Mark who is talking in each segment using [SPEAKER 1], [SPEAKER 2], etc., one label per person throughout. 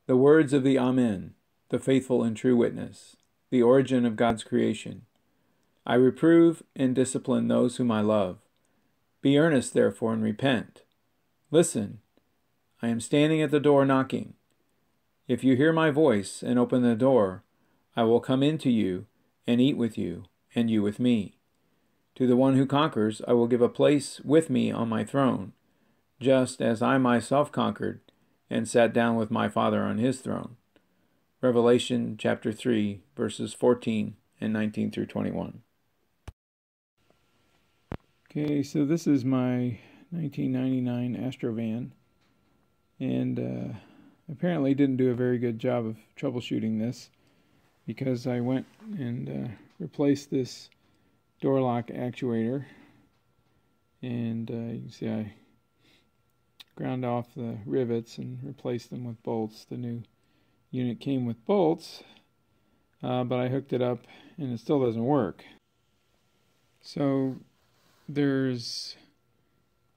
[SPEAKER 1] The words of the Amen, the faithful and true witness, the origin of God's creation. I reprove and discipline those whom I love. Be earnest, therefore, and repent. Listen, I am standing at the door knocking. If you hear my voice and open the door, I will come into you and eat with you, and you with me. To the one who conquers, I will give a place with me on my throne, just as I myself conquered and sat down with my Father on his throne. Revelation chapter 3, verses 14 and 19 through 21. Okay, so this is my 1999 Astro van, and apparently didn't do a very good job of troubleshooting this, because I went and replaced this door lock actuator, and you can see I ground off the rivets and replaced them with bolts. The new unit came with bolts, but I hooked it up and it still doesn't work. So there's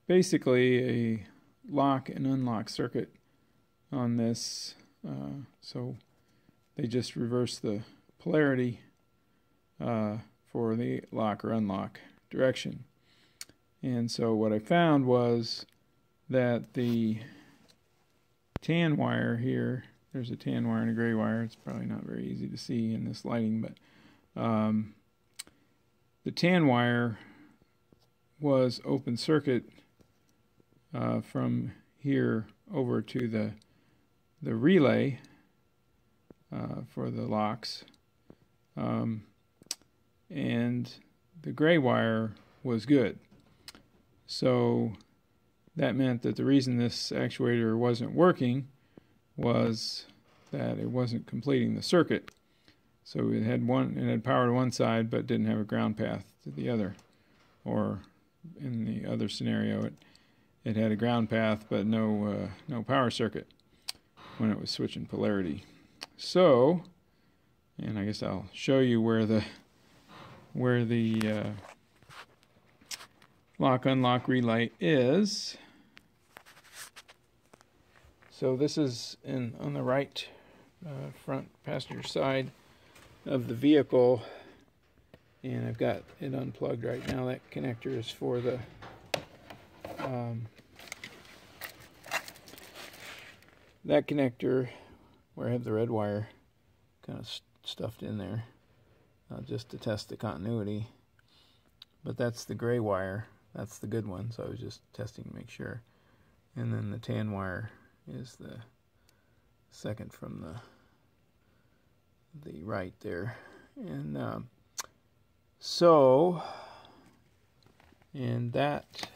[SPEAKER 1] basically a lock and unlock circuit on this, so they just reverse the polarity for the lock or unlock direction. And so what I found was that the tan wire here, there's a tan wire and a gray wire. It's probably not very easy to see in this lighting, but the tan wire was open circuit from here over to the relay for the locks, and the gray wire was good. So that meant that the reason this actuator wasn't working was that it wasn't completing the circuit. So it had power to one side but didn't have a ground path to the other. Or in the other scenario, it had a ground path but no power circuit when it was switching polarity. So, and I guess I'll show you where the lock-unlock relay is. So this is on the right front passenger side of the vehicle, and I've got it unplugged right now. That connector is for the that connector where I have the red wire kind of stuffed in there just to test the continuity. But that's the gray wire. That's the good one, so I was just testing to make sure. And then the tan wire is the second from the right there. And and that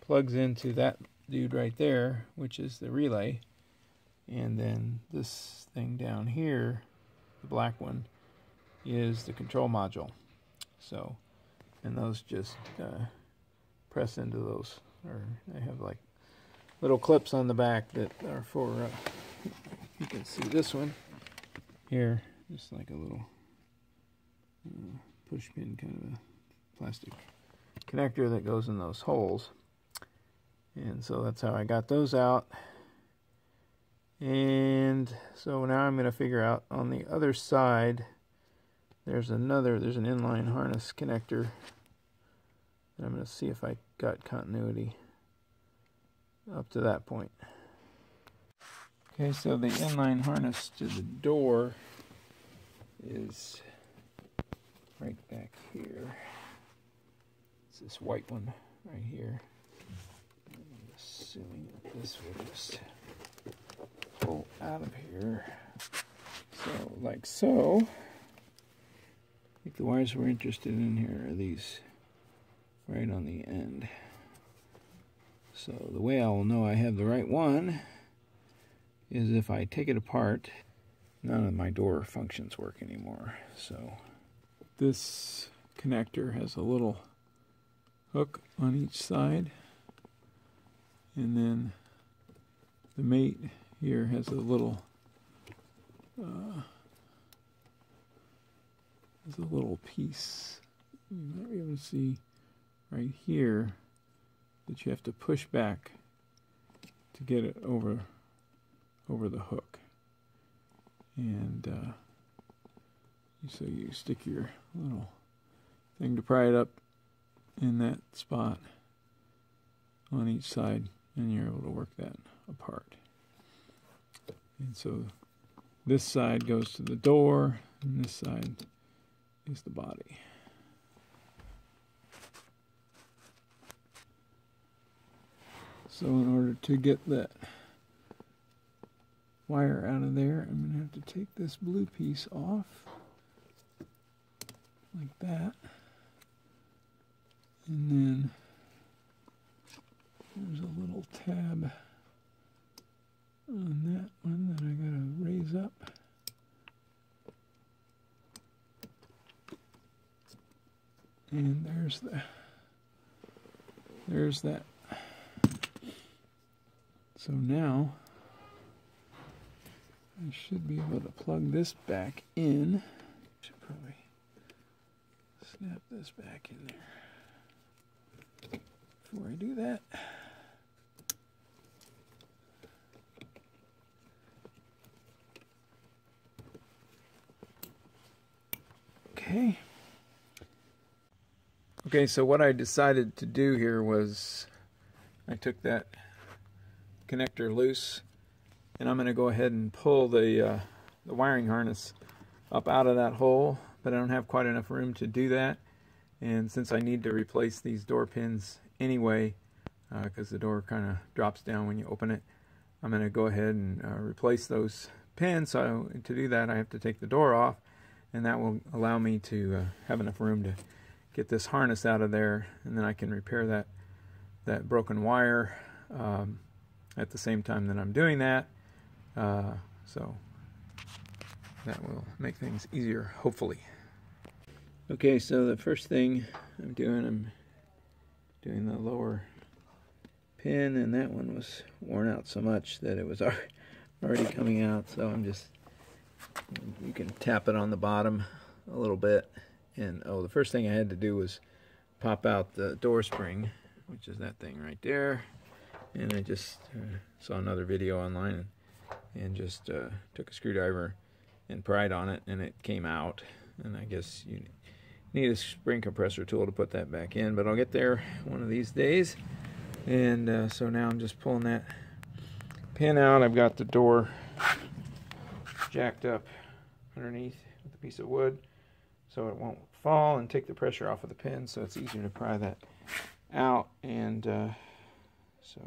[SPEAKER 1] plugs into that dude right there, which is the relay. And then this thing down here, the black one, is the control module. So, and those just press into those, or they have like little clips on the back that are for, you can see this one here, just like a little push pin, kind of a plastic connector that goes in those holes. And so that's how I got those out. And so now I'm going to figure out on the other side, there's an inline harness connector. And I'm going to see if I got continuity up to that point. Okay, so the inline harness to the door is right back here. It's this white one right here. I'm assuming that this will just pull out of here. So, like so. I think the wires we're interested in here are these right on the end. So the way I will know I have the right one is if I take it apart. None of my door functions work anymore. So this connector has a little hook on each side, and then the mate here has a little piece you might be able to see right here that you have to push back to get it over the hook. And so you stick your little thing to pry it up in that spot on each side, and you're able to work that apart. And so this side goes to the door, and this side is the body. So in order to get that wire out of there, I'm going to have to take this blue piece off, like that. And then there's a little tab on that one that I got to raise up. And there's that. So now I should be able to plug this back in. Should probably snap this back in there before I do that. Okay. Okay, so what I decided to do here was I took that connector loose, and I'm going to go ahead and pull the wiring harness up out of that hole, but I don't have quite enough room to do that. And since I need to replace these door pins anyway, because the door kind of drops down when you open it, I'm going to go ahead and replace those pins. So to do that, I have to take the door off, and that will allow me to have enough room to get this harness out of there, and then I can repair that broken wire at the same time that I'm doing that. So that will make things easier, hopefully. Okay, so the first thing I'm doing the lower pin, and that one was worn out so much that it was already coming out. So you can tap it on the bottom a little bit. And the first thing I had to do was pop out the door spring, which is that thing right there. And I just saw another video online and just took a screwdriver and pried on it, and it came out. And I guess you need a spring compressor tool to put that back in, but I'll get there one of these days. And so now I'm just pulling that pin out. I've got the door jacked up underneath with a piece of wood so it won't fall and take the pressure off of the pin, so it's easier to pry that out. And so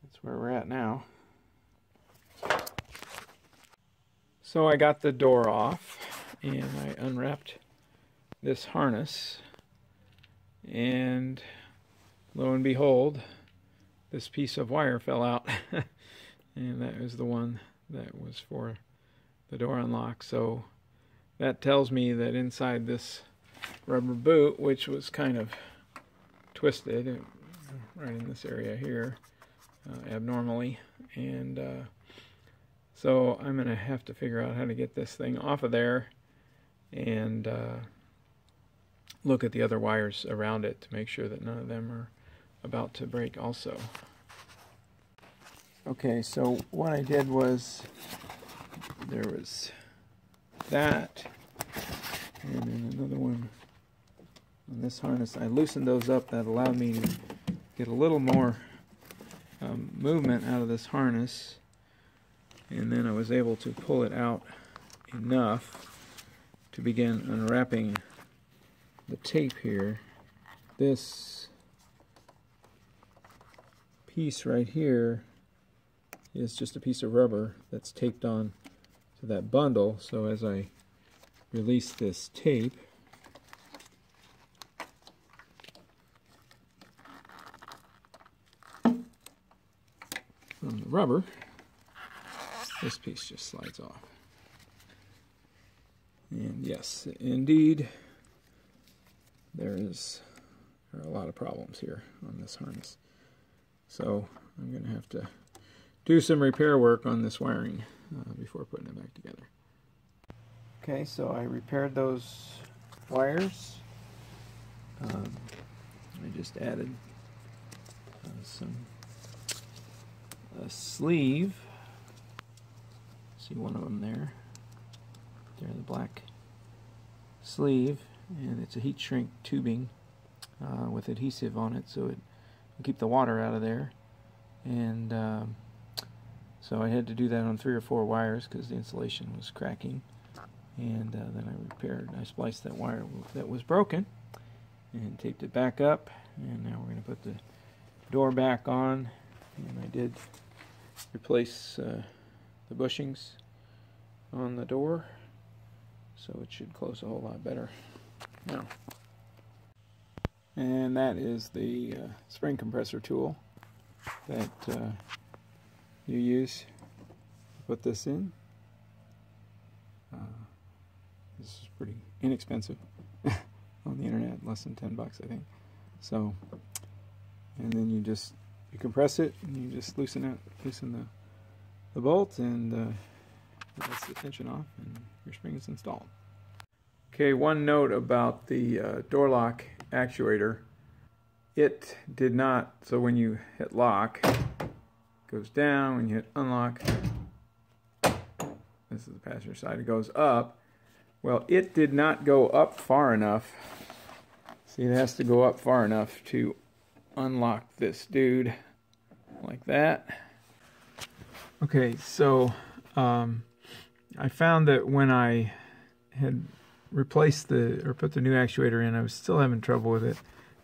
[SPEAKER 1] that's where we're at now. So I got the door off, and I unwrapped this harness, and lo and behold, this piece of wire fell out. And that was the one that was for the door unlock. So that tells me that inside this rubber boot, which was kind of twisted right in this area here abnormally, and so I'm going to have to figure out how to get this thing off of there and look at the other wires around it to make sure that none of them are about to break also. Okay, so what I did was there was that, and then another one on this harness. I loosened those up. That allowed me to get a little more movement out of this harness, and then I was able to pull it out enough to begin unwrapping the tape here. This piece right here is just a piece of rubber that's taped on to that bundle. So as I release this tape, from the rubber, this piece just slides off. And yes, indeed, there are a lot of problems here on this harness. So I'm going to have to do some repair work on this wiring before putting it back together. Okay, so I repaired those wires. I just added a sleeve See one of them there. There, the black sleeve, and it's a heat shrink tubing with adhesive on it, so it will keep the water out of there. And so I had to do that on 3 or 4 wires because the insulation was cracking. And then I spliced that wire that was broken and taped it back up. And now we're going to put the door back on. And I did replace the bushings on the door, so it should close a whole lot better now. And that is the spring compressor tool that you use to put this in. This is pretty inexpensive on the internet, less than 10 bucks I think. So, and then you compress it and you just loosen the bolt, and that's the tension off, and your spring is installed. Okay, one note about the door lock actuator. It did not, so when you hit lock, it goes down. When you hit unlock, this is the passenger side, it goes up. Well, it did not go up far enough. See, it has to go up far enough to unlock this dude, like that. Okay, so I found that when I had replaced put the new actuator in, I was still having trouble with it,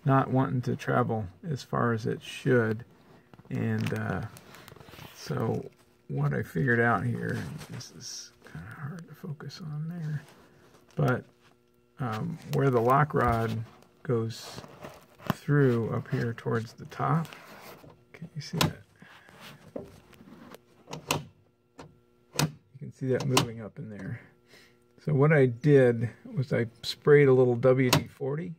[SPEAKER 1] not wanting to travel as far as it should. And so what I figured out here, this is kind of hard to focus on there, but where the lock rod goes through up here towards the top, can you see that? You can see that moving up in there. So what I did was I sprayed a little WD-40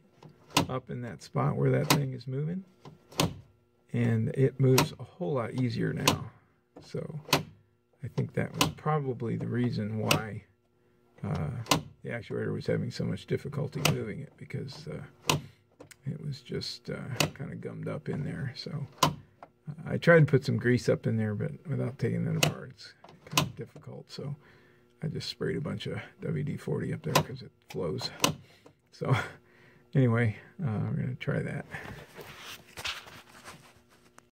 [SPEAKER 1] up in that spot where that thing is moving, and it moves a whole lot easier now. So I think that was probably the reason why the actuator was having so much difficulty moving it, because it was just kind of gummed up in there. So I tried to put some grease up in there, but without taking it apart, it's kind of difficult. So I just sprayed a bunch of WD-40 up there because it flows. So anyway, we're going to try that.